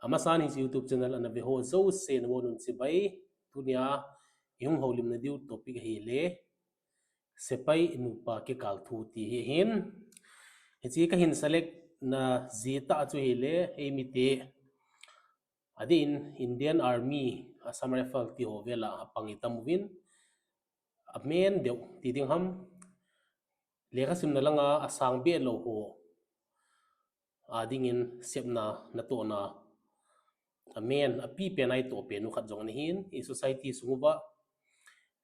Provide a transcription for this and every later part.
Amasan his YouTube channel ana ve ho zo sen wonun sibai tunia yung holim na diu topic hele sepai inupa ke kalthu ti hin chi ka hin select na zita chu hele emite adin Indian Army Assam Rifle ti hovela pangitam win amen deu ti ding ham leka sim na langa asang be lo ho adingin sepna na to na amen api penai to penu khat jong ni hin i society sunguba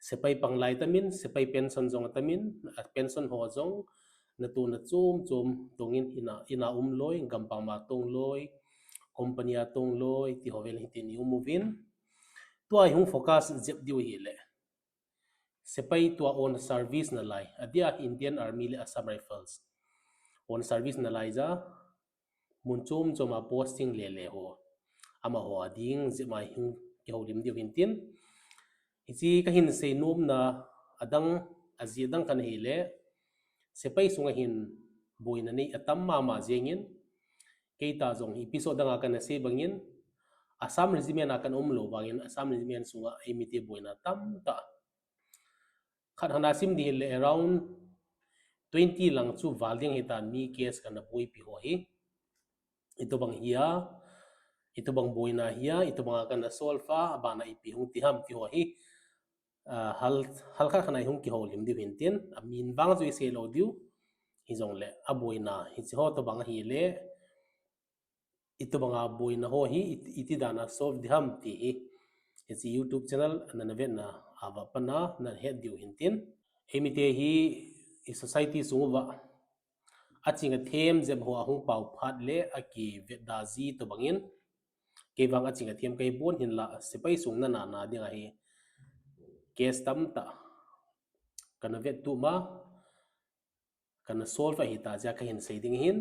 sepai panglai tamin sepai pension jong tamin pension ho jong na tu na chum tongin ina loi gampang ma tong loi company tong loi ti hovel hitin yu movin tua hung focus jep diu hi le sepai tua on service na lai adia Indian Army le Assam Rifles on service na lai ja mun chum ma posting le ho ama ho ading zema hing ke holim diu hintin ichi ka hin sei nom na adang azidang kan hele sepai sunga hin boina nei atam ma jengin keita jong episode nga kan se bangin Assam regiment akan umlo bangin Assam regiment sunga emite boina tam ta khat hanasim di le around 20 lang chu walding hitan mi case kan boi pi ho hi ito bang hiya ito bang boina hiya ito bang kan solfa bana ipi hung ti ham ti ho hi halka khana hung ki holim di hintin amin bang ju se lo diu hi jong le aboina hi ho to bang hi le ito bang aboina ho hi iti dana solve di ham ti hi its YouTube channel na vet na ava pana na head diu hintin emite hi i society sunguwa achinga them jem ho hung pau phat le aki vet da ji to bangin kewang achinga them kai bon hin la sepai sung na dinga hi case tam ta kana vet tu ma kana solve hi ta ja ka hin sei ding hin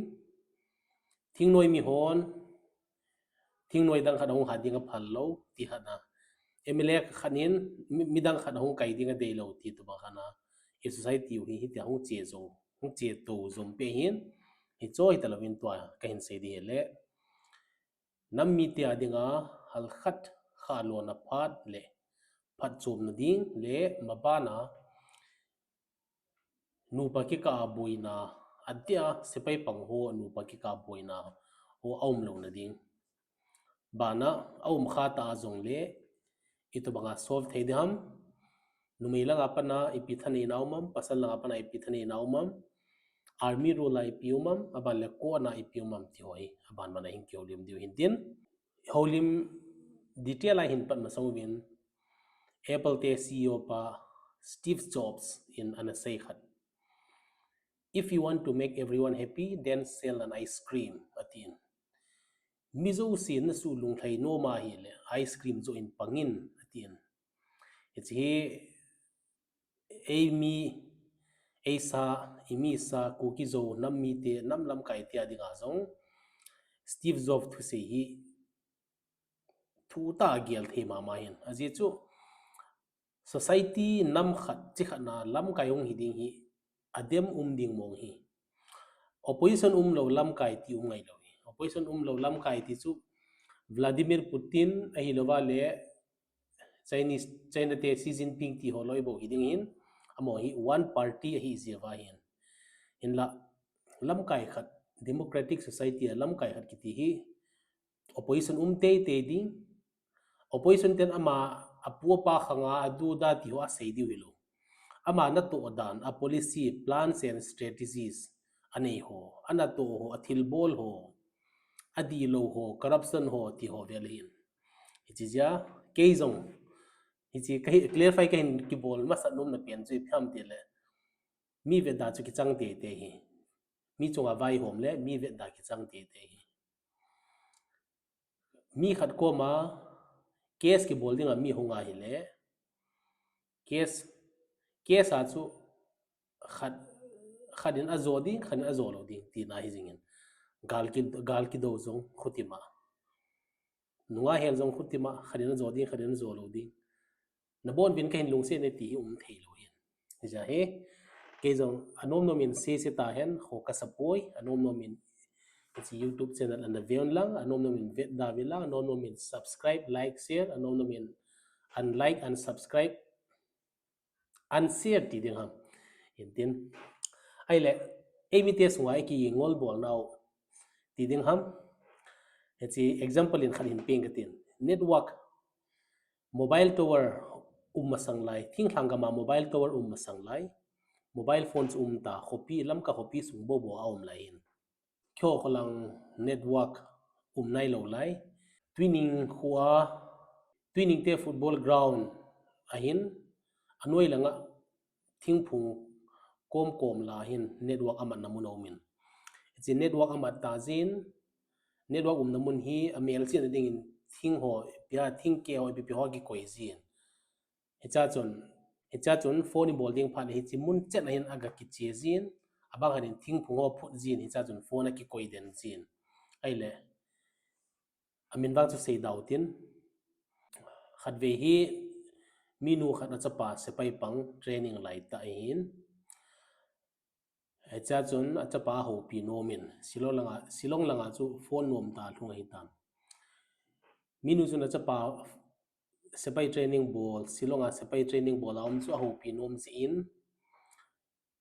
thingnoi mi hon thingnoi dang khadong hadinga phallo ti hana emele khanin midang khadong kai dinga deilo ti tu ba khana e society hi ti hung che to zom pe hin hi choi talawin to ka hin sei di hele nam mi ti adinga hal khat khalo na phat le phat chum na ding le mabana nu pakika boina adia sepai pangho nu pakika boina ho aum lo na ding bana aum khata jong le ito banga solve thei dam numila apana ipithani naumam pasal la apana ipithani naumam army role ipiumam aban le ko na ipiumam ti hoi aban mana hin kyolim diu hintin holim detail hin pat masawin Apple te CEO pa Steve Jobs in anasay khat if you want to make everyone happy then sell an ice cream atin mizo sin na su lung thai no ma hi le ice cream zo in pangin atin it's he imi sa cookie zo nammi te namlam kai ti adinga zong Steve Jobs thu se hi thu ta gel the ma hin aji chu society nam khat chi khana lam kai ong hiding hi adem ding mong hi opposition lo lam kai ti ngai lo hi opposition lo lam kai ti chu Vladimir Putin a hi lova le China te Xi Jinping ti holoi bo hiding hin amo hi one party hi zewa hin in la lam kai khat democratic society lam kai khat ki ti hi opposition te ding opposition ten ama apu pa khanga adu da ti ho sei di hilo ama na to dan a policy plans and strategies anei ho ana to ho athil bol ho adi lo ho corruption ho ti ho velin ichija keizong ichi kai clarify kain ki bol masa nom na pen chui pham ti le mi ve da chu ki chang te hi mi chunga vai hom le mi ve da ki chang te hi mi khat ko ma case ki bol ding mi honga hi le case a chu khadin azodi khan azolo ding ti na hi jingin gal ki do zong khutima nuwa hel zong khutima khadin azodi khadin azolo ding na bon bin kain lungse ne ti thei lo hin ja he ke zong anom nomin se ta hen ho ka sapoi anom nomin It's YouTube channel and veon lang anom nomin vet davi lang anom nomin subscribe like share anom nomin unlike unsubscribe unshare ti ding ham intin ai le emites ngwa ki ngol bol now ti ding ham it's example in khalin ping gatin network mobile tower masang lai thing thanga ma mobile tower masang lai mobile phones ta copy lam ka copy sung bo bo aum lain kyo kolang network nai lo lai twinning khuwa twinning te football ground ahin anoi langa thingphung kom la hin network amat namun omin it's network amat ta jin network namun hi amel chin ding in thing ho pia thing ke ho bi ho ki koi jin hecha chon phone bolding phan hi chimun chen hin aga ki che jin abang hanin thingphung ho phut jin hecha chon phone ki koi den jin aile amin wang chu sei dautin khatve hi minu khana chapa sepai pang training lai ta hin hecha chun achapa ho pi nomin silong langa chu phone nom ta thunga hi tam minu chun achapa sepai training ball silonga sepai training ball am chu ho pi nom si in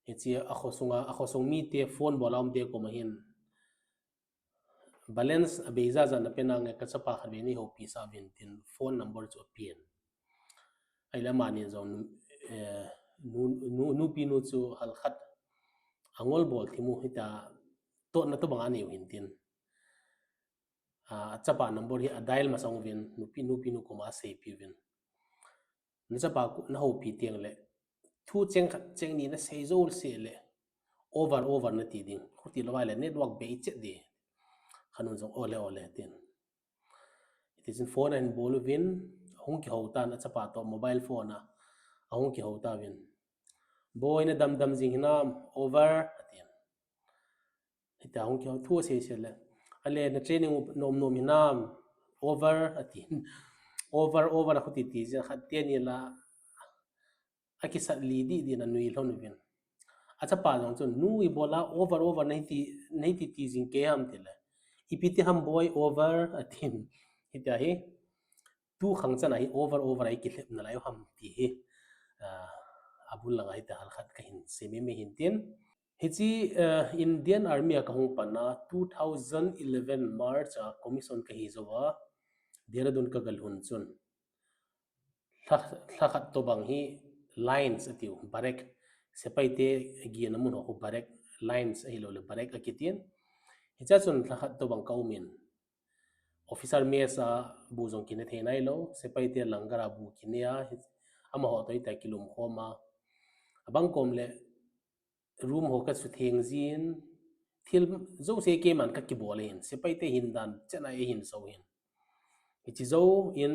hechi akhosung mi te phone ball am te ko mahin balance abeiza na penang ka chapa khabe ni ho pi sa tin phone number chu pin aila mani zon nu pinu chu hal khat angol bol thimu hita to na to banga ni hintin chapa number hi dial ma song vin nu pinu ko ma sei pi vin na chapa na ho pi tiang le thu cheng ni na sei zol se le over na ti ding khuti lo le network be che de khanun jong ole tin it is in phone and bol vin hong ki ho ta na chapa to mobile phone a hong ki ho ta vin boy na dam jing na over atin ita hong ki ho thu se le ale na training nom hinam over atin over na khuti ti ja khatte ni la aki sat li di na nui lon vin acha pa jong chon nu I bola over nei ti jing ke ham tile ipiti ham boy over atin ita hi tu khang chana hi over ai ki hlep na lai ham ti hi abul langa ita hal khat ka hin semi me hin tin hichi Indian Army ka hong pana 2011 March commission ka hi zowa Dehradun ka galhun chun thakhat to bang hi lines atiu barek sepaite gi namun ho barek lines hi lo le barek akitin hicha chun thakhat to bang kaumin officer mesa buzong kine thenai lo sepaite langara bu kinia ama ho toi ta kilum khoma abang komle room ho ka su theng jin thil zo se ke man ka ki bolen sepaite hindan chana e hin so hin ichi zo in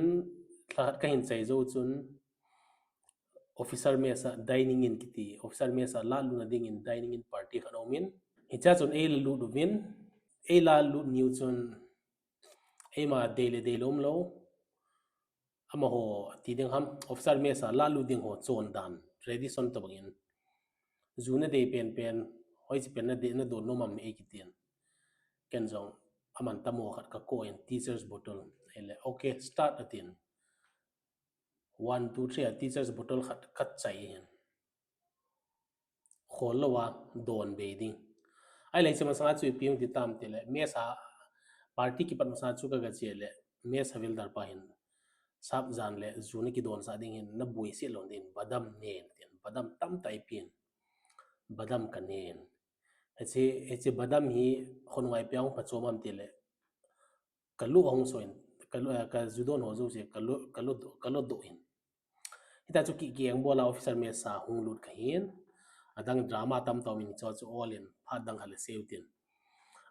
thakhat ka hin chai zo chun officer mesa dining in kiti officer mesa la lu na ding in dining in party khanomin hicha chun e lu du vin e la lu new chun e ma daily lom lo ama ho ti ding ham officer mesa la lu ding ho chon dan ready son to bangin zuna de pen hoi chi pen na de na do no mam e kitien ken jong aman tamo khat ka ko en teachers bottle ele okay start atin 1 2 3 teachers bottle khat chai hen khol lawa don be ding ai lai chama sa chu piung ti tam tele mesa party ki pan sa chu ka ga chele mes havil dar pa hin sap jan le zuni ki don sa ding hin na bui si lon din badam nen tin badam tam tai pin badam kanen eche badam hi khonwai pyang pachomam tele kalu hong soin ka judon ho zo se kalu do in ita chu ki geng bola officer me sa hung lut khin adang drama tam to min cho chu all in phadang hal seutin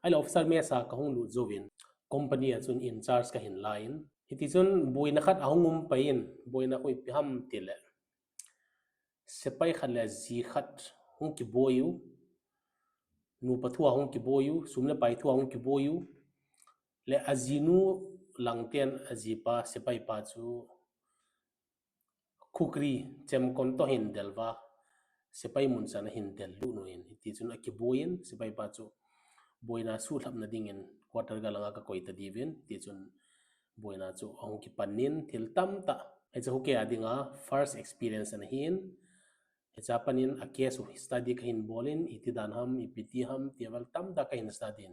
ai officer me sa ka hung lut zovin company a chun in charge ka hin line iti chun buina khat ahungum pain buina khoi piham tile sepai khala ji khat hung ki boyu nu pathua hung ki boyu sumna pai thua hung ki boyu le azinu langten ajipa sepai pa chu khukri chem kon to hin delwa sepai mun chan hin del lu no in iti chun ki boyin sepai pa chu boina su thap na dingin quarter galanga ka koita divin ti chun boina chu ong ki panin thil tam ta he chu ke adinga first experience an hin he chapanin a case of study ka hin bolin itidan ham ipiti ham tiwal tam da ka hin study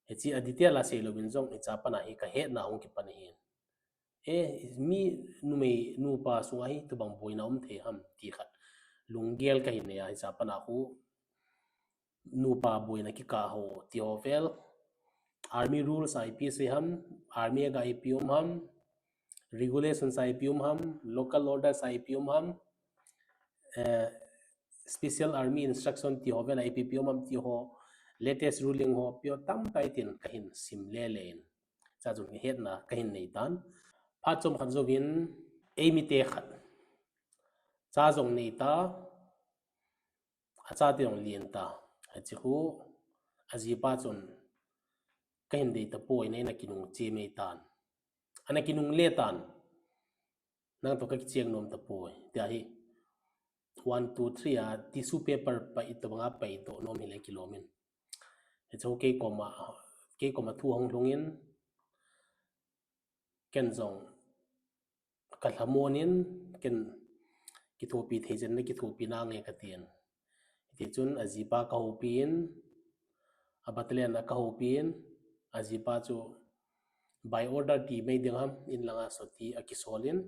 he chi aditya la se lovin jong he chapana hi ka he na ong ki pan hin mi numei nu pa sunga hi tu bang boina the ham ti khat lunggel ka hin ya he chapana hu nu pa boina ki ka ho ti hovel army rules IPC ham army ga IPM ham regulations IPM ham local orders IPM ham special army instruction ti hovel IPPM ham ti ho latest ruling ho pyo tam taitin kahin simle len cha jun het na kahin nei tan pha chom khan zovin emi te khat cha jong nei ta acha te ong lien ta achi hu aji pa chon kahin dei ta poi nei na kinung che mei tan ana kinung le tan nang to ka chiang nom ta poi ta hi 1 2 3 a tissue paper pa itawanga pa ito nom hile kilomin it's okay koma thu hong lungin ken zong kalhamonin ken kithopi thejen na kithopi na nge katien ti chun ajipa ka hopin abatlian ka hopin ajipa chu by order ti mai dingham in langa soti akisolin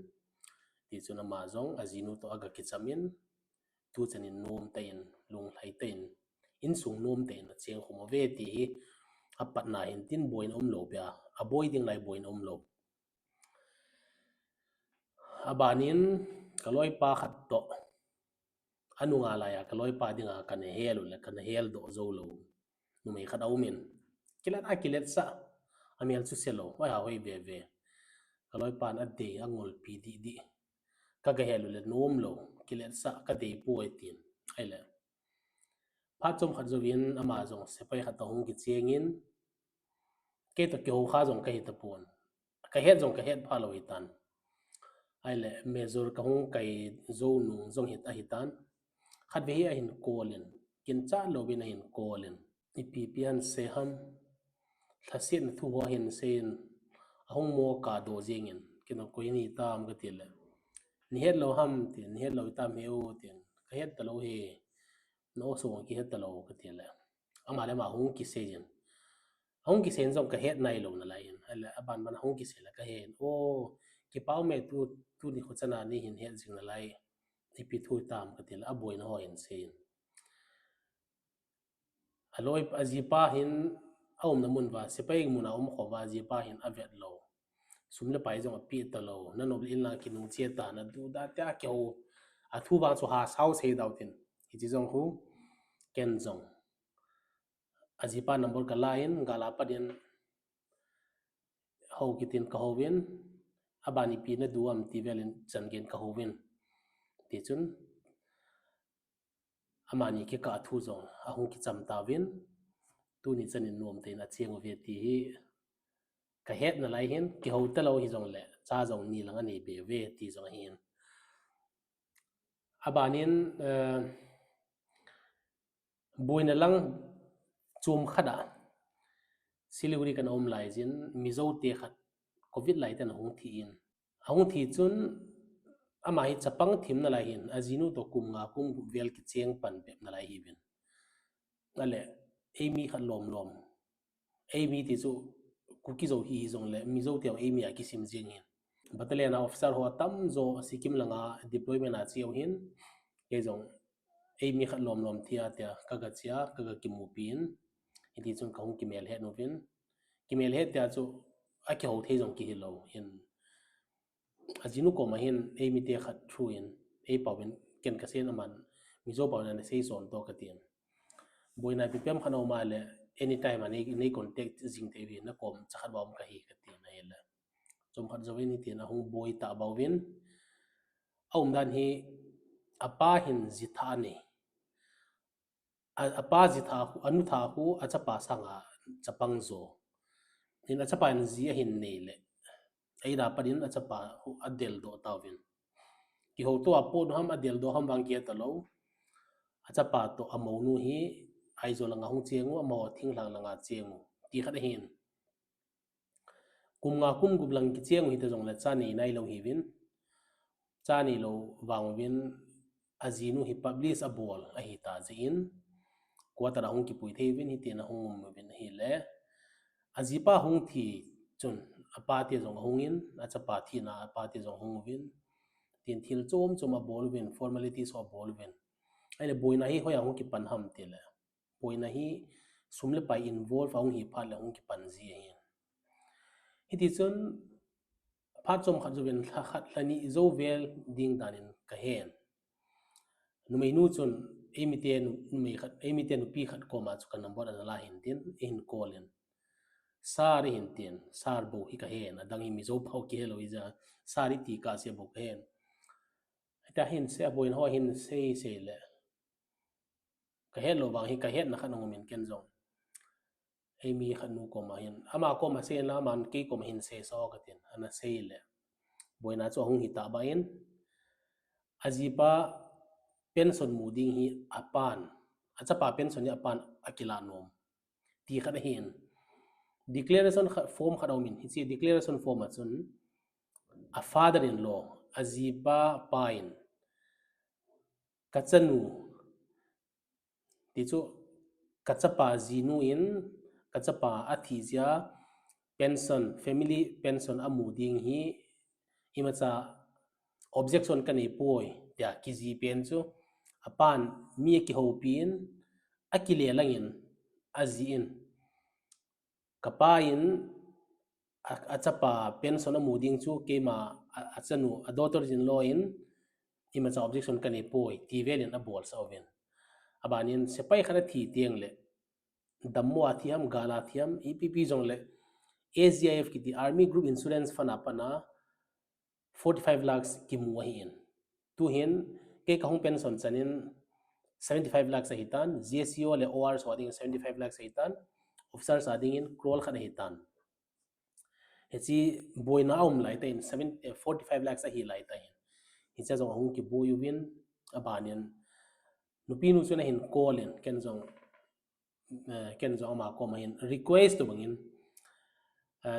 ti chun ama zong ajinu to aga kichamin tu chanin nom tain lung lai tain in sung nom tain cheng khoma ve ti apat na hin tin boin lo bia aboi ding lai boin lo abanin kaloi pa khat to anunga la ya kaloi pa dinga kan helu le kan hel do zo lo nu mai khat aumin kilat akilet sa amial chu selo wa ha hoi ve ve kaloi pan ade angol pi di ka ga helu le nom lo kilet sa ka de poi tin ai le pha chom khat zovin ama jong sepai khat hong ki chengin ke to ke ho kha jong ka hi ta pon ka het jong ka het pha lo hitan ai le mezor ka hong kai zo nu jong hit a hitan khat ve hi a hin kolin kin cha lo bin a hin kolin ipi pian se ham thasin thu ho hin sen ahong mo ka do jengin kin ko ni tam ka til ni het lo ham tin ni het lo tam heu tin ka het ta lo he no so ki het ta lo ka til ama le ma hong ki sejin hong ki sen jong ka het nai lo na lai ala aban ban hong ki se la ka hen o ki pau me tu ni khochana ni hin het jing na lai ipi thu tam ka til a boin ho hin sen aloi ajipa hin aum na mun wa sepai mun aum kho wa ajipa hin avet lo sumle pai jong pi ta lo na no in la ki nu che ta na du da ta ke ho a thu ba chu ha sau sei dau tin hi ji jong hu ken jong ajipa number ka lain gala padin ho kitin ka hovin abani pi na duam ti velin changen ka hovin ti chun amani ke ka thu jong ahung ki cham tawin tu ni chanin nom te na cheng ve ti hi ka het na lai hin ki ho ta lo hi jong le cha jong ni langa nei be ve ti jong hin abanin boina lang chum khada siliguri kan om lai jin mizo te khat covid lai tan hong thi in hong thi chun ama hi chapang thim na lai hin ajinu to kum nga kum vel ki cheng pan pep na lai hi bin ale emi khat lom emi ti chu kuki zo hi zong le mizo te emi a ki sim jing hin battalion officer ho tam zo sikim langa deployment a chiu hin ke jong emi khat lom thia tia kaga chia kaga kimupin idi chung kaung kimel he novin kimel he tia chu a ki ho the jong ki hi lo hin ajinu ko ma hin emi te khat thu in e pawin ken ka sen aman mizo pawin na sei son to ka tin boina ppm khano ma le anytime ani nei contact jing te wi na kom chakhat bawm ka hi ka tin na hela chom khat zawin ni tin a hung boy ta bawin aum dan hi apa hin jitha ni apa jitha anu tha hu achapa sanga chapang zo in achapa in ji hin nei le ai da padin achapa hu adel do tawin ki ho to apo ham adel do ham bang ke ta lo achapa to amonu hi zo langa hung chengu mo thing lang langa chengu ti khat hin kum nga kum gup lang ki chengu hi ta jong la cha ni nai lo hi win cha ni lo wang win azinu hi publish a bol a hi ta jin kwa ta hung ki pui the win hi te na hung mum win hi le azipa hung thi chun apa ti jong hungin a cha pa thi na apa ti jong hung win tin thil chom choma bol win formalities of bol win ai le boina hi hoya hung ki pan ham ti le boina hi sumle pai involve hung hi pha le hung ki pan ji hi hi ti chun pha chom kha juwen khat lani zo vel ding danin ka hen numei nu chun emiten numei khat emiten pi khat ko ma chu kan number an la hin tin in kolen sari hin tin sar bo hi ka hen adang hi mi zo phau ke lo iza sari ti ka se bo hen ta hin se boin ho hin se le ka het lo wang hi ka het na khan ngom min ken zong mi khan nu ko ma hin ama ko ma se na man ke ko ma hin se so ka tin ana se le boina chu hung hi ta ba in ajipa pension muding hi apan achapa pension ni apan akila nom ti khan hin declaration form khadaw min hi chi declaration form a chun a father in law ajipa pain kachanu ti chu kachapa jinu in kachapa athizia pension family pension amuding hi imacha objection kanei poi tia kiji pen chu apan mi ki hopin akile langin aziin kapain achapa pension amuding chu kema achanu a daughter in law in imacha objection kanei poi ti velin a bol sa oven abanin sepai khana thi tiang le dammo athiam gala thiam EPP jong le AGIF ki army group insurance fund apana 45 lakhs ki muahin tu hin ke kahung pension chanin 75 lakhs a hitan GSO le OR so ading 75 lakhs a hitan officers ading in crore khana hitan hechi boina lai ta in 45 lakhs a hi lai ta hin hicha jong hung ki boyu win abanin nupi nu chuna hin call in ken jong ma ko ma hin request to bangin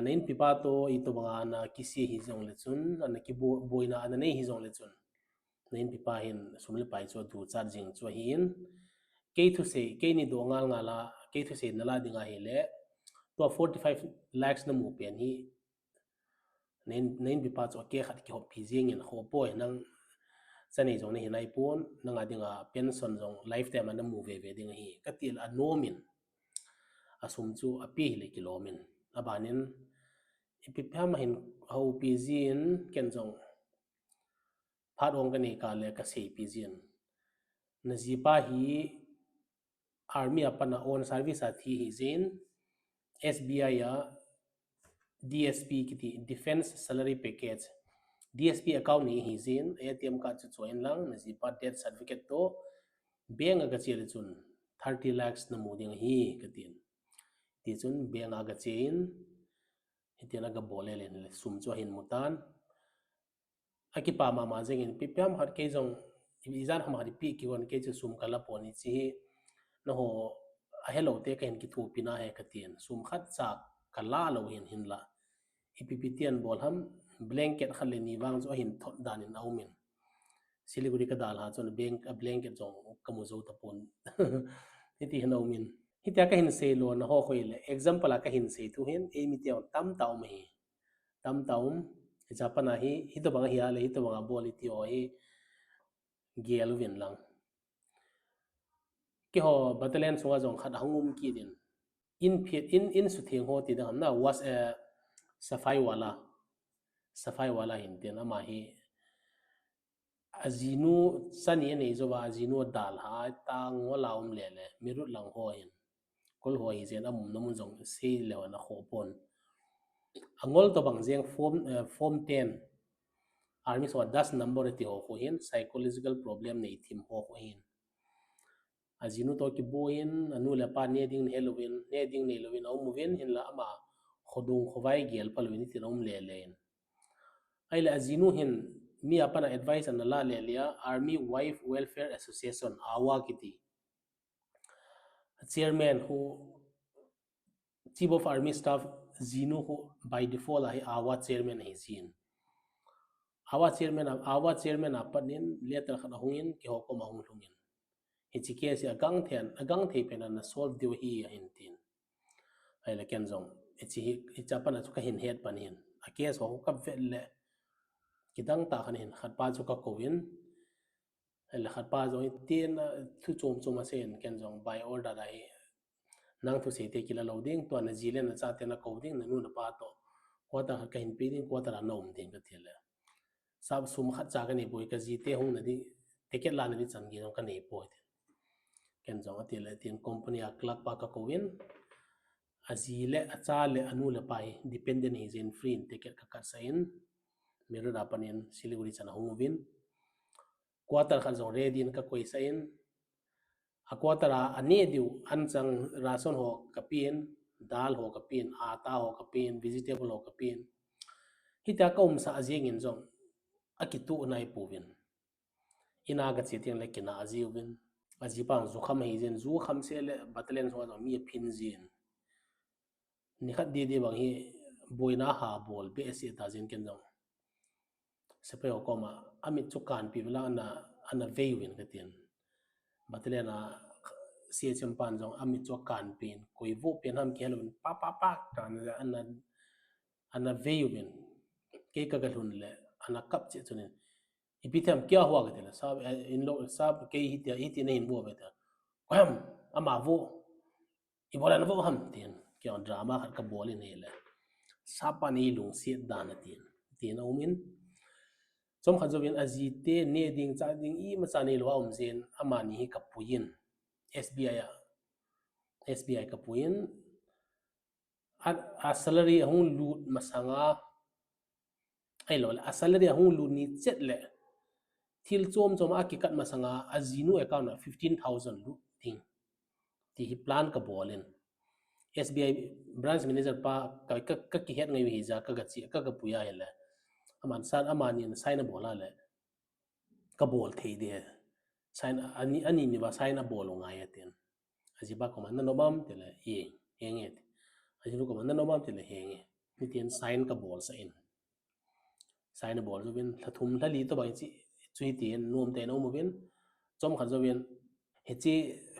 nain pipa to ito banga na kisi hi jong le chun ana ki boina ana nei hi jong le chun nain pipa hin sumle pai cho du charging cho hin ke thu se ke ni do ngal ngala ke thu se nala dinga hi le to 45 lakhs na mu pen hi nain pipa cho ke khat ki hop phijing in ho poi nang chanei jong ne hi nai pon nanga dinga pension jong lifetime an mu ve ding hi katil anomin asum chu api le kilomin abanin ipipham hin ho pizin ken jong pharong ka nei ka le ka sei pizin najipa hi army apana on service athi hi zin SBI ya DSP kiti defense salary package DSP account ni hi zin ATM card chu join lang najipa death certificate to bank aga chel chun 30 lakhs na moding hi katin ti chun bank aga chein hitiana ga bole len sum cho hin mutan akipa ma jengin pipiam hat ke jong izan hamari pi ki won ke chu sum kala poni chi no ho a hello te ken ki thu pina he katin sum khat cha kala lo hin la ipipitian bol ham blanket khale ni wang zo hin thot danin aumin siliguri ka dal ha chon bank a blanket jong kamu zo tapon hiti hin aumin hitia ka hin se lo na ho khoile example ka hin se tu hin emi te tam taw me tam taum japana hi hito banga hi ale hito banga boli ti o hi gelu win lang ke ho battalion songa jong khat hangum ki din in su theng ho ti da na was a safai wala hin ten ama hi azinu sani nei zo wa azinu dal ha tang wala le mirut lang ho hin kol ho hi zen amum namun jong se le na ho pon angol to bang jeng form 10 army so das number ti ho hin psychological problem nei thim ho hin azinu to ki boin anu le pa ne ding helowin ne ding nei lovin au movin hin la ama khodung khowai gel palwin ti nom le len ai la azinu hin mi apana advice an la le lia army wife welfare association awa kiti chairman who chief of army staff zinu who by default ai awa chairman ai zin awa chairman apanin letter khat hungin ki ho ko ma hung lungin hi chi ke si agang the pena na solve dio hi a hin tin ai la ken zong hi chapan chu ka hin het panin a case ho ka vel le kidang ta khanin khat pa chu ka kowin ai la khat pa zo tin thu chom asen ken zong by order ai nang thu se te kila loading to na zile na cha te na coding na nu na pa to kwata ka hin pe din kwata na nom din ka thile sab sum khat cha ka ni boi ka ji te hong na di ticket la na di chang gi ka nei po ken zong atile tin company a klak pa ka kowin azile achale anu le pai dependent is in free ticket ka ka sain meru da panin siliguri chana hungwin quarter khan zong ready ka koi sain a quarter ane diu anchang rason ho kapin dal ho kapin ata ho kapin vegetable ho kapin hita ka sa azing in zong akitu nai puwin ina ga chiting le kina aziwin azipang zu kham hi zen zu kham se le batlen so mi phin zin ni khat di bang hi boina ha bol be se ta zen ken dong sepe ko ma amit chu kan pi bla na ana veiwin ka tin batlen na se champan jong amit chu kan pin koi vo pen ham kelun pa tan ana veiwin ke ka ga hun le ana kap che chunin ipitam kya huwa ka tin sab in lo sab ke hi ti nei bo be ta ham ama vo ibola na vo ham tin kya drama khat ka bolin hele sapa ni lung si dan tin tin aumin chom khan jovin azite ne ding cha ding I ma cha nei lo om zen amani hi kapuin SBI kapuin a salary hung lut masanga ai lo a salary hung lut ni chet le thil chom a ki kat masanga azinu account 15000 lu thing ti hi plan ka bolin SBI branch manager pa ka ki het ngai hi ja ka ga chi ka puya hele aman san amani sign bola le ka bol thei de sign ani ni ba sign bol nga ya ten ajiba ko man no bam te le ye henge ajibu ko man no bam te le henge ni ten sign ka bol sa in sign bol zo bin thum thali to ba chi chui ten nom te no mo bin chom khan zo bin he chi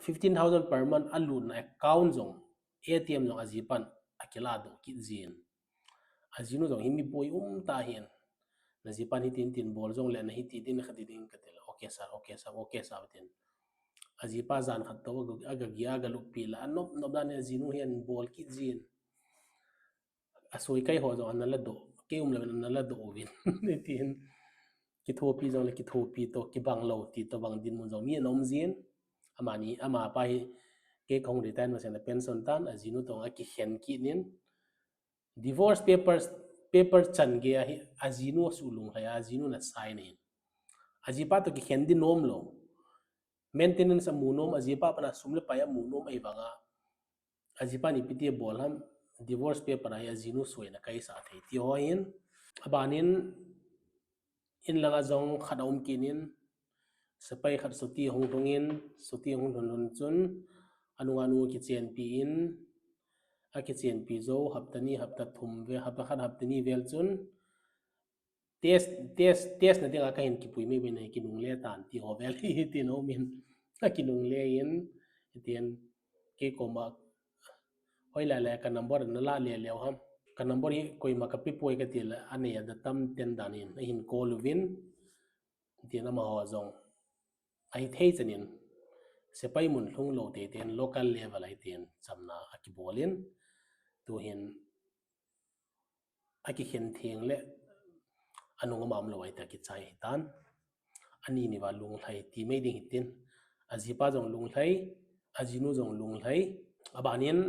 15000 per month alu na account zong ATM zong ajipan akela do ki zin azinu zong himi poi ta hen na jipan hi tin bol zong le na hi ti din khati ding ka tel okay sa tin ajipa zan khat to aga gya ga luk pila anop no dan azinu hen bol ki zin asoi kai ho zo anala do ke le anala do win ni tin ki thopi zong le ki thopi to ki bang lo ti to bang din mun zong mi nom zin amani ama pa hi ke kong return ma sen pension tan azinu to a ki hen ki nin divorce paper chan ge azinu sulung haya azinu na sign in ajipa to ki hen di nom lo maintenance amunom ajipa pana sumle paya munom ai wanga ajipa ni piti bolam divorce paper ai azinu soina kai sa thei ti hoin abanin in langa zong khadaum kinin sapai khat suti hong hon chun anu ki chen pi in a ki chen pi zo haptani hapta thum ve hapta khat haptani vel chun test na dinga ka hin ki pui me be nei ki nung le tan ti ho vel hi ti no min ka ki nung le in tien ke koma hoila le ka number na la le le ham ka number hi koi ma ka pi poi ka ti la ane ya da tam ten danin hin call win ti na ma ho zong ai thei chanin sepai mun hlung lo te ten local level ai ten chamna aki bolin tu hin aki hin thing le anung mam lo ai ta ki chai tan ani ni wa lung thai ti mai ding tin ajipa jong lung thai ajinu jong lung thai abanin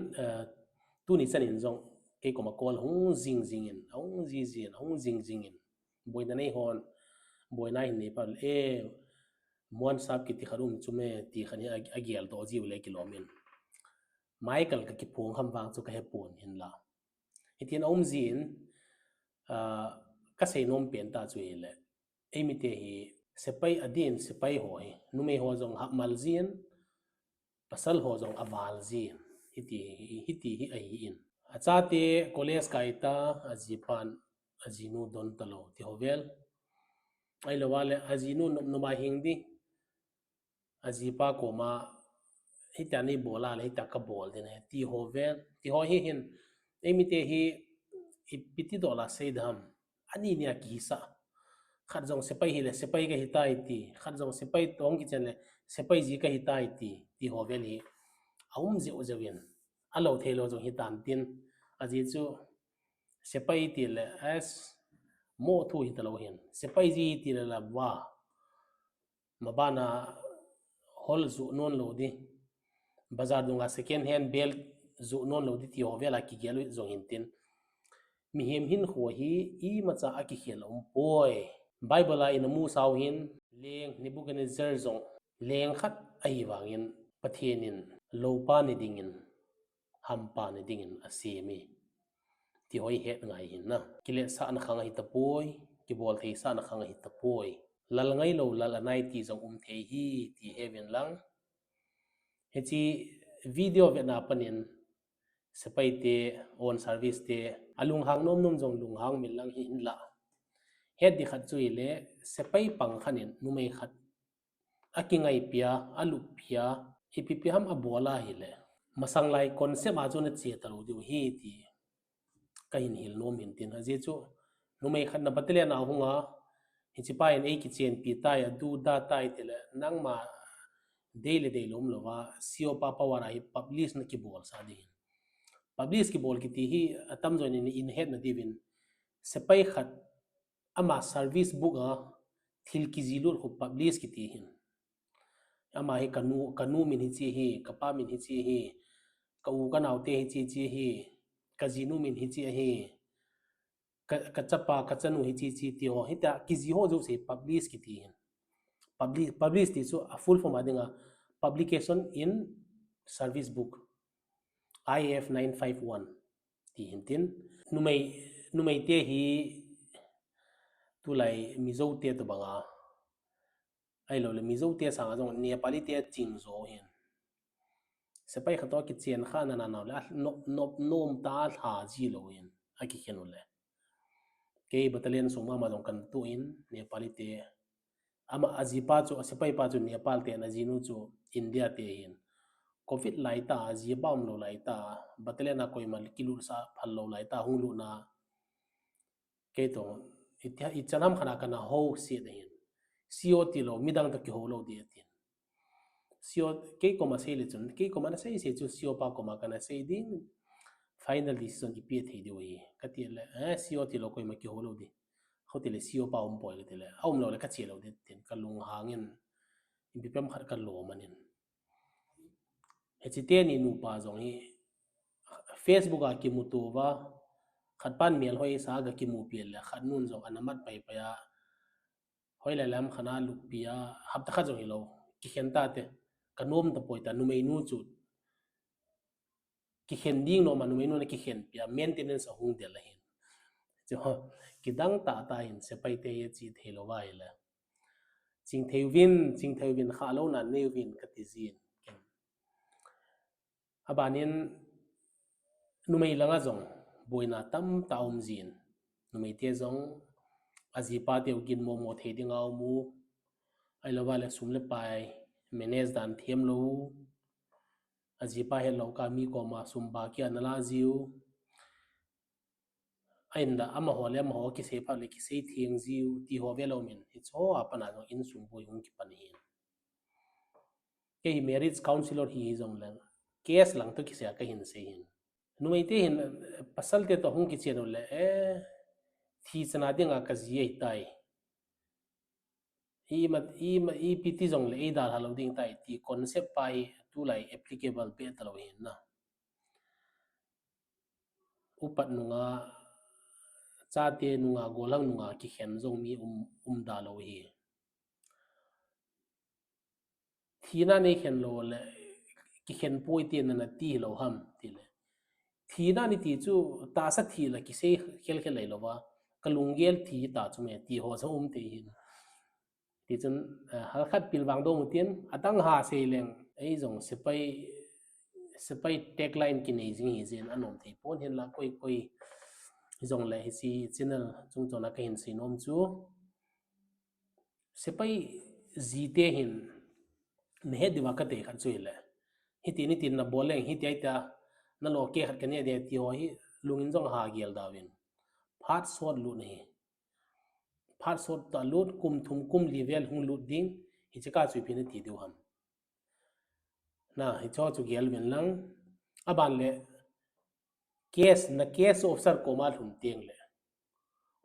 tu ni chanin jong ke koma call hung jing in hung jing in boina nei hon boina hin ne pal mon sab ki ti kharum chume ti khani agial to jiw le kilomin michael ka ki phung kham wang chu ka he pon hin la itin om zin ka sei nom pen ta chu le emite hi sepai adin sepai hoi nume ho jong hak mal zin pasal ho jong awal ji hiti hi ai in acha te college kaita ajipan ajinu don talo ti hovel ai lawale ajinu noma hingdi ajipa koma hitani bola le hitaka bol din ti hovel ti ho hi hin emite hi ipiti dola seidham ani nia kisa khat jong sepai hi le sepai ka hitai ti khat jong sepai tong ki chen le sepai ji ka hitai ti hovel hi aum je ojawin alo thelo jong hitan tin aji chu sepai ti le as mo thu hi talo hin sepai ji ti le la wa mabana hol zu non lo di bazar dunga second hand bel zu non lo di ti hovela ki gelu zong hintin mi hem hin kho hi I macha aki khel poi bible a in mu saw hin leng Nebuchadnezzar zong leng khat ai wangin pathenin lopa ni dingin hampa ni dingin asemi ti hoi het ngai hin na kile sa na khanga hi tapoi ki bol thei sa na khanga hi tapoi lal ngai lo lal anai ti zong thei hi ti heaven lang hechi video ve na panin sepai te on service te alung hang nom nom jong lung hang min lang hi in la het di khat chui le sepai pang khanin numei khat akingai pia alu pia ipipi ham abola hi le masang lai concept a chuna che talo du hi ti kahin hil nom hin tin ha je chu numei khat na batele na hunga hichi pa in ei ki chen pi tai adu da tai tele nangma daily day lom lova sio pa pawara hi publish na ki bol sa din publish ki bol ki ti hi atam join in head na divin sepai khat ama service book a thil ki zilur khu publish ki ti hin ama hi kanu min hi chi hi kapa min hi chi hi ka u ka naute hi chi hi ka zinu min hi chi hi ka chapa ka chanu hi chi ti ho hita ki zi ho jo se publish ki ti hin publish ti so a full form adinga publication in service book IF 951 ti hintin numei te hi tulai mizo te to banga ai lo le mizo te sanga jong Nepali te chingzo hin sepai khato ki chen kha na na la nom ta tha ji lo hin aki khenule ke battalion sungma ma jong kan tu in Nepali te ama ajipa chu sepai pa chu Nepal te na jinu chu India te hin covid laita jibam lo laita battalion a koi mal kilur sa phal lo laita hulu na ke to itchanam khana kana ho si de hin COT lo midang ta ki ho lo de tin CO ke koma sei le chun ke koma na sei se chu CO pa koma kana sei ding final decision ipi thei de wi ka ti le COT lo koi ma ki ho lo di khote le CO pa poi le le aum lo le ka che lo de tin ka lung hangin bipem khat ka lo manin hechite ni nu pa jong hi Facebook a ki mutuwa khatpan mel hoi sa ga ki mu pel la khat nun jong anamat pai pa ya hoi la lam khana lupia hab ta kha jong hi lo ki khenta te kanom ta poita numei nu chu ki khen ding no manu menu na ki khen pia maintenance hung de la hin jo ki dang ta ta in se pai te ye chi thelo wai la ching theuwin kha lo na neuwin ka ti zin abanin numei langa jong boina tam taum zin numei te jong ajipa te gin mo thei dinga mu ai lo wala sumle pai manage dan them lo ajipa he lo ka mi ko ma sumba ki anala ziu ainda ama hole ma ho ki se pa le ki se thieng ziu ti ho velo min it's ho apana no in sum boi hung ki panin ke marriage counselor hi jong lang case lang to ki se ka hin se hin numei te hin pasal te to hung ki cheno le thi chana dinga ka ji ei tai i piti jong le da halo ding tai ti concept pai tu lai applicable pe talo hin na upat nunga chate nunga golang nunga ki khen jong mi da lo hi thina nei khen lo le ki khen poi te na ti lo ham ti le thina ni ti chu ta sa thi la ki se khel khel lai lo wa kalungel thi ta chu me ti ho so te hin ti chun hal khat pil wang do mutin atang ha se leng ai zong sepai tagline ki nei jing hi zen anom thei pon hin la koi zong le hi si channel chung chona ka hin sinom chu sepai zite hin ne he diwa ka te khan chu le hi tin na boleng hi ti ta na lo ke khat ka ne de ti ho hi lungin zong ha gel dawin phat sot lu nei phat sot ta lut kum thum kum level hung lut ding hi chaka chu pin ti du ham na hi cho chu gel win lang aban le case officer ko ma thum teng le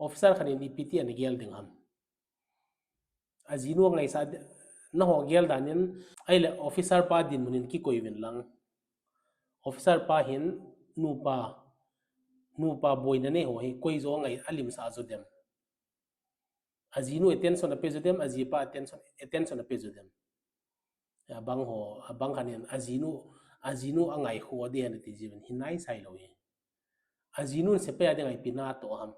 officer khanin ni piti an gel ding ham azinu ngai sa na ho gel danin ai le officer pa din munin ki koi win lang officer pa hin nupa boy na ne ho hi koi zo ngai alim sa zo dem azinu attention na pezo dem azipa attention na pezo dem abang khanin azinu angai ho de an ti jiben hinai sai lo hi azinu se pe ade ngai pina to ham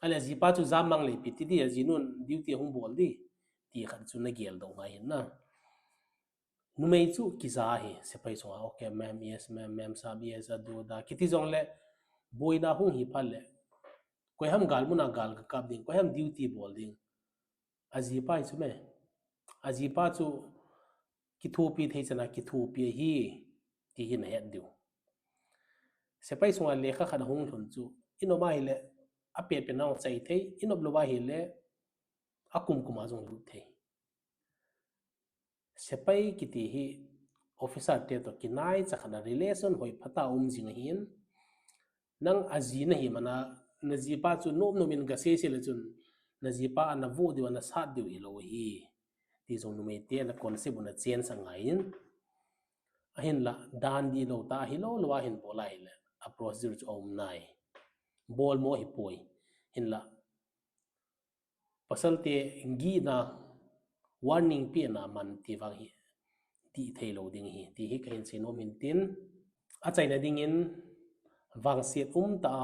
ala zipa chu zamang le piti di azinu duty hung bol di ti khan chu na gel do ngai na numei chu kiza hi se pai so okay ma'am yes ma'am sab yes adu da kiti jong le boina hung hi phal le koi ham gal muna gal ka kap ding koi ham duty bol ding azipa chu me azipa chu ki thu pi thei chana ki thu pi hi ti hin het diu se pai so le kha khan hung thun chu inoma hi le a pe pe naw chai thei inob lo wa hi le akum kuma jong lu thei sepai kiti hi officer te to kinai chakhana relation hoi phata jing hin nang azina hi mana najipa chu nomin ga se le chun najipa ana vu diwa na sat diu hi lo hi ti jong numei te na concept na chen sangai in ahin la dan di lo ta hi lo wa hin bolai le a procedure chu om nai bol mo hi poi hin la pasal te ngi na warning pi na man ti wang hi ti thailo ding hi ti hi kain sinom hin tin a chaina ding in wang siat ta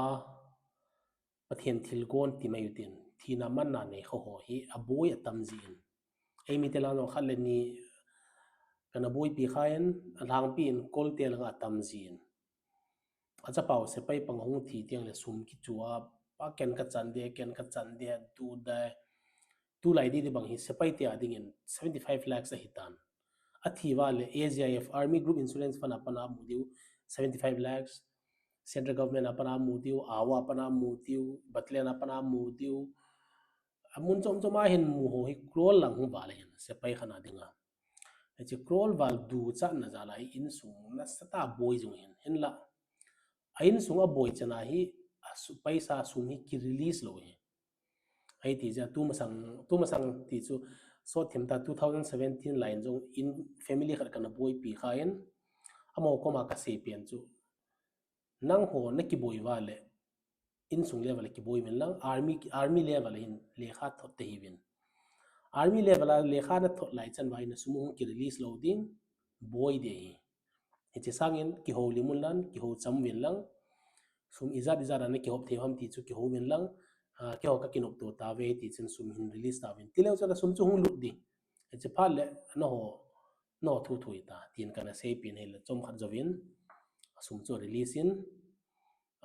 pathian thil gon ti mai tin thina man na nei kho ho hi a boy atam jin ei mi tela no khalle ni kana boy pi khain alang pi in kol tel nga tam jin acha pau se pai pang hung thi tiang le sum ki chuwa pa ken ka chan de tu lai di bang hi se pai te ading in 75 lakhs a hitan athiwa le AGIF army group insurance fund apana mudiu 75 lakhs central government apana mudiu awa apana mudiu batlian apana mudiu amun chom hin mu ho hi krol lang hu bale hin se pai khana dinga echi krol wal du cha na jala hi in sung na sata boy jung hin la ain sunga boy chana hi paisa sum hi ki release lo hi ai ti ja tu masang ti chu so thimta 2017 line jong in family khar kana boy pi khain amo koma ka se pian chu nang ho na ki boy wale in sung level ki boy men lang army level hin lekha thot te hiwin army level lekha na thot lai chan wai na sumung ki release loading boy de hi eche sangin ki ho limun lan ki ho cham win lang sum izat na ki hop the ham ti chu ki ho win lang ke ho ka kinop to ta ve ti chen sum hin release ta win tileu cha sum chu hung lut di eche phal le no thu ta tin kana sei pin hel chom khat jovin sum chu release in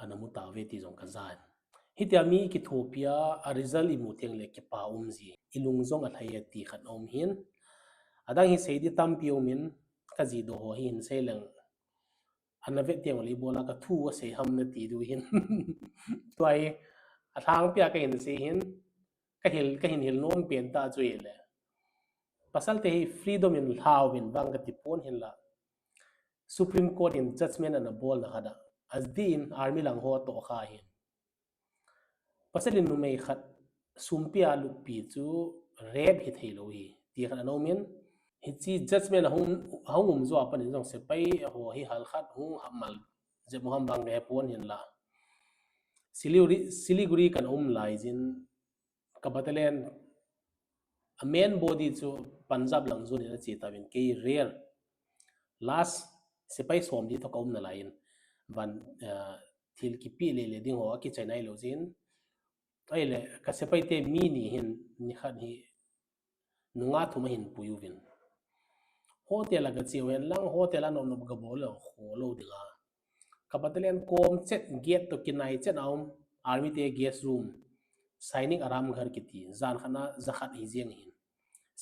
anamu ta ve ti jong ka zan hitiami ki thopia a result imu teng le ki pa ji ilung zong a thai ti khat om hin adang hi sei di tam piu min ka ji do ho hin sei leng anave tiang li bola ka thu a sei ham na ti du hin toy a thang pia ka hin se hin ka hin hil nom pen ta chu le pasal te hi freedom in how in bang ka ti pon hin la supreme court in judgment and a bol na hada as din army lang ho to kha hin pasalin numei khat sumpia lu pi chu rep hi thailo hi ti khan no min hi chi judgment hung zo apan in jong se pai ho hi hal khat hung hamal je moham bang re pon hin la siliguri kan lai jin ka battalion a main body chu punjab lang zo ni chi ta win ke rare last se pai som di to kaum na lain van thil ki pi le ding ho ki chainai lo jin ai le ka se pai te mi ni hin ni khan hi nunga thuma hin puyuvin hotel ga chiu hen lang hotel anom nom ga bol lo dinga kapatelen kom chet gate to kinai chen aum army te guest room signing aram ghar kiti zan khana zakhat hi jeng hin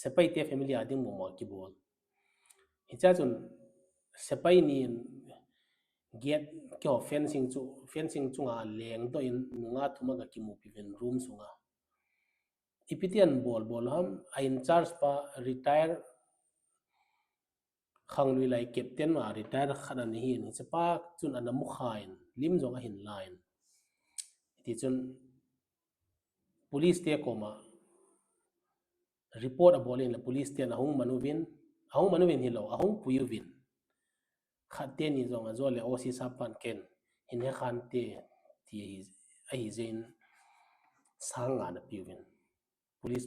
sepai te family ading mo ki bol hicha chun sepai ni gate kyo fencing chunga leng to in nunga thuma ga ki mu piven room sunga ipitian bol ham a in charge pa retire khangli lai captain ma retire khana ni hin sepa chun anamu khain lim zonga hin line ti chun police te koma report abolin la police te na hung manuvin hilo ahung puyuvin khatte ni zonga zole osi sapan ken hin he khan te ti ai zen sanga na piuvin police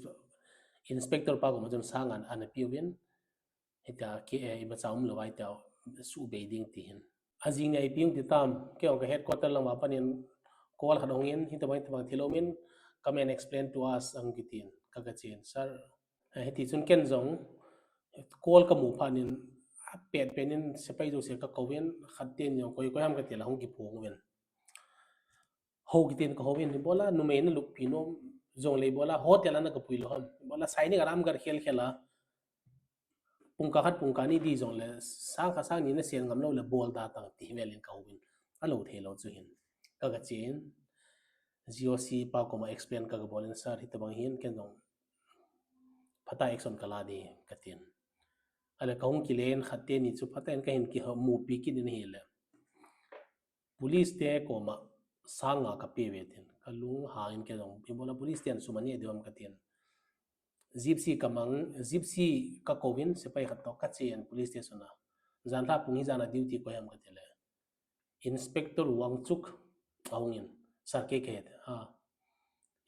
inspector pa ko majam sanga ana piuvin ita ke iba chaum lawai ta su beiding ti hin ajing ai piung ti tam ke on ka headquarter lang ma panin call hadongin hitamai tamang thilomin come and explain to us ang kitin kaga chen sir heti chun ken zong call ka mu phanin pet penin sepai jo se ka kowen khatten yo koi ham ka tela hong ki phong wen ho kitin ka howen bola nume na luk pino zong le bola hotel ana ka puilo ham bola signing aram gar khela pungka khat pungka ni di zong le sang kha sang ni na sen ngam lo le bol da tang ti velin ka howen alo thelo chu hin kaga chen GOC pa ko ma explain ka ga bolin sir hitabang hin ken dong phata action kala di katin ala kaung kilen khatte ni chu phaten ka hin ki mu pi ki din hele police te ko ma sanga ka pe vetin kalung hangin ke dong bola police ten sumani deom katin gypsy ka kovin sepai khat to ka chen police station na janla pungi jana duty ko yam katele inspector wangchuk aungin sarke ke ha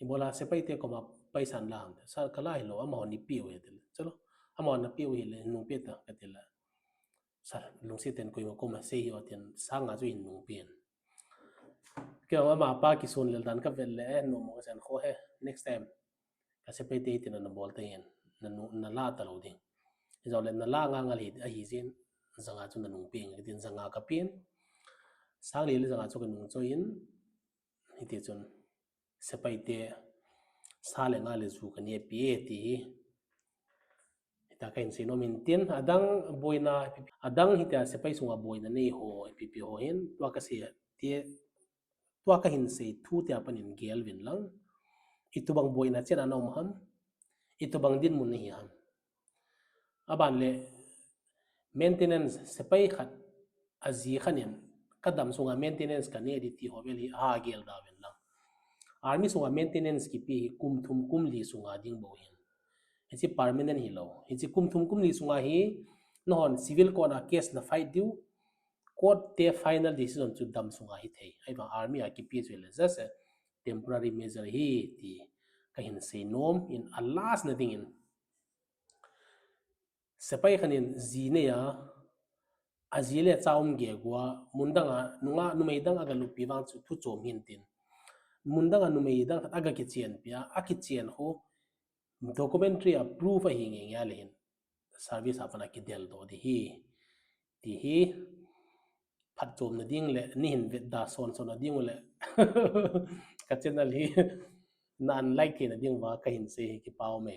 ibola sepai te ko ma paisan lam sar kala hilo ama ni piu hetel chalo ama na piu hele nu peta katela sar lungsi ten ko ko ma sei yo ten sanga ju in nu pien ke ma pa ki sun le dan ka vel le no mo san kho he next time ka sepai te tin na bol te yen na la ta lo ding izole na la nga ngal hi a hi jin zanga chu na nu ping tin zanga ka pin sang le zanga chu ka nu cho in hiti chun sepai te sale nga le zu ka ne pi ti ta kain sino min tin adang boina adang hita sepai sunga boina nei ho pp ho hin to ka se te to ka hin se thu te apanin gelvin lang itubang boina chen anom ham itubang din mun hi ham aban le maintenance sepai khat azi khanin kadam sunga maintenance ka ne di ti hobeli ha gel dawen lang army sunga maintenance ki pi kum thum kum li sunga ding bo hin hichi permanent hi lo hichi kum thum kum li sunga hi non civil court a case na fight diu court te final decision chu dam sunga hi thei ai ba army a ki pi chele just a temporary measure hi ti ka hin sei nom in a last na ding in sepai khanin zine ya azile chaum ge gwa mundanga nunga numeidang aga lupi wang chu thu chom hin tin mundanga numeidang aga ki chen pia a ki chen ho documentary approve a hinge ya lehin service apana ki del do di hi phat chom na ding le ni hin vet da son na ding le ka channel hi nan like na ding wa ka hin se ki paw me